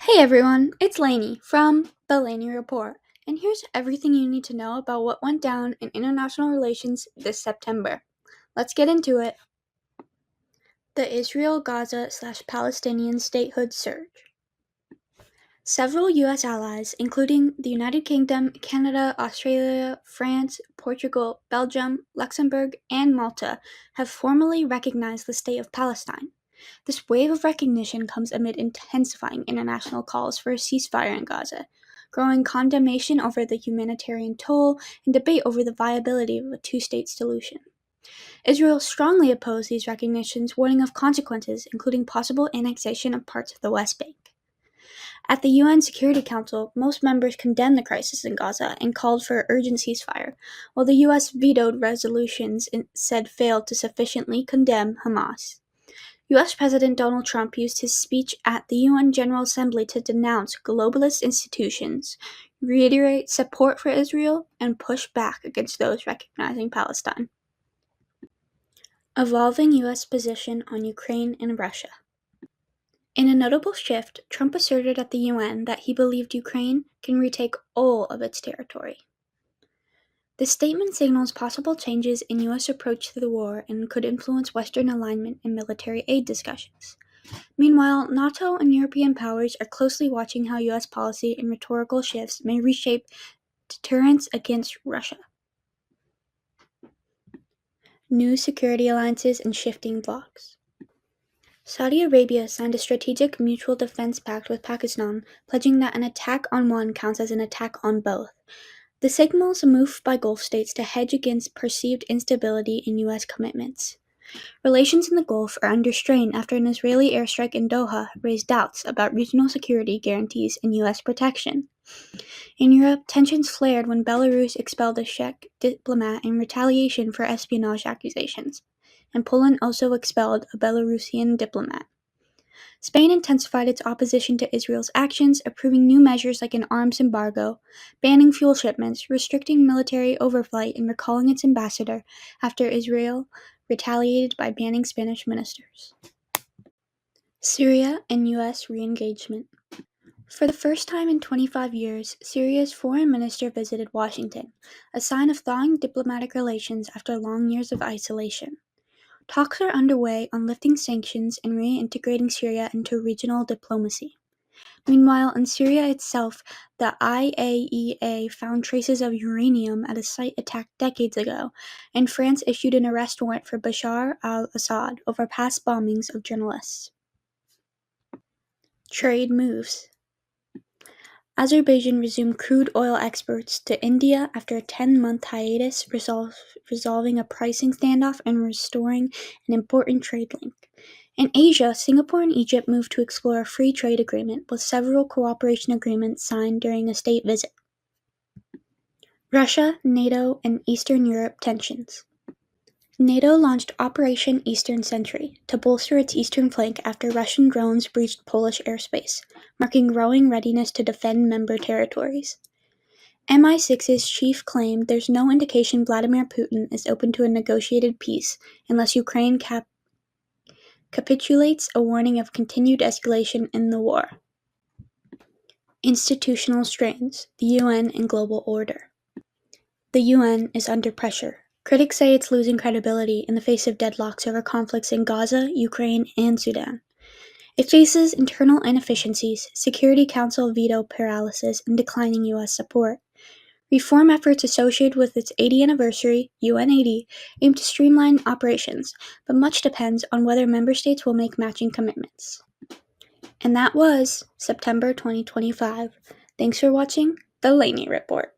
Hey everyone, it's Lainey from The Lainey Report, and here's everything you need to know about what went down in international relations this September. Let's get into it. The Israel-Gaza/Palestinian statehood surge. Several U.S. allies, including the United Kingdom, Canada, Australia, France, Portugal, Belgium, Luxembourg, and Malta, have formally recognized the State of Palestine. This wave of recognition comes amid intensifying international calls for a ceasefire in Gaza, growing condemnation over the humanitarian toll, and debate over the viability of a two-state solution. Israel strongly opposed these recognitions, warning of consequences, including possible annexation of parts of the West Bank. At the UN Security Council, most members condemned the crisis in Gaza and called for an urgent ceasefire, while the US vetoed resolutions it said failed to sufficiently condemn Hamas. U.S. President Donald Trump used his speech at the UN General Assembly to denounce globalist institutions, reiterate support for Israel, and push back against those recognizing Palestine. Evolving U.S. position on Ukraine and Russia. In a notable shift, Trump asserted at the UN that he believed Ukraine can retake all of its territory. The statement signals possible changes in U.S. approach to the war and could influence Western alignment in military aid discussions. Meanwhile, NATO and European powers are closely watching how U.S. policy and rhetorical shifts may reshape deterrence against Russia. New security alliances and shifting blocs. Saudi Arabia signed a strategic mutual defense pact with Pakistan, pledging that an attack on one counts as an attack on both. The signals a move by Gulf states to hedge against perceived instability in U.S. commitments. Relations in the Gulf are under strain after an Israeli airstrike in Doha raised doubts about regional security guarantees and U.S. protection. In Europe, tensions flared when Belarus expelled a Czech diplomat in retaliation for espionage accusations, and Poland also expelled a Belarusian diplomat. Spain intensified its opposition to Israel's actions, approving new measures like an arms embargo, banning fuel shipments, restricting military overflight, and recalling its ambassador after Israel retaliated by banning Spanish ministers. Syria and U.S. re-engagement. For the first time in 25 years, Syria's foreign minister visited Washington, a sign of thawing diplomatic relations after long years of isolation. Talks are underway on lifting sanctions and reintegrating Syria into regional diplomacy. Meanwhile, in Syria itself, the IAEA found traces of uranium at a site attacked decades ago, and France issued an arrest warrant for Bashar al-Assad over past bombings of journalists. Trade moves. Azerbaijan resumed crude oil exports to India after a 10-month hiatus, resolving a pricing standoff and restoring an important trade link. In Asia, Singapore and Egypt moved to explore a free trade agreement, with several cooperation agreements signed during a state visit. Russia, NATO, and Eastern Europe tensions. NATO launched Operation Eastern Sentry to bolster its eastern flank after Russian drones breached Polish airspace, marking growing readiness to defend member territories. MI6's chief claimed there's no indication Vladimir Putin is open to a negotiated peace unless Ukraine capitulates, a warning of continued escalation in the war. Institutional strains, the UN and global order. The UN is under pressure. Critics say it's losing credibility in the face of deadlocks over conflicts in Gaza, Ukraine, and Sudan. It faces internal inefficiencies, Security Council veto paralysis, and declining U.S. support. Reform efforts associated with its 80th anniversary, UN80, aim to streamline operations, but much depends on whether member states will make matching commitments. And that was September 2025. Thanks for watching The Lainey Report.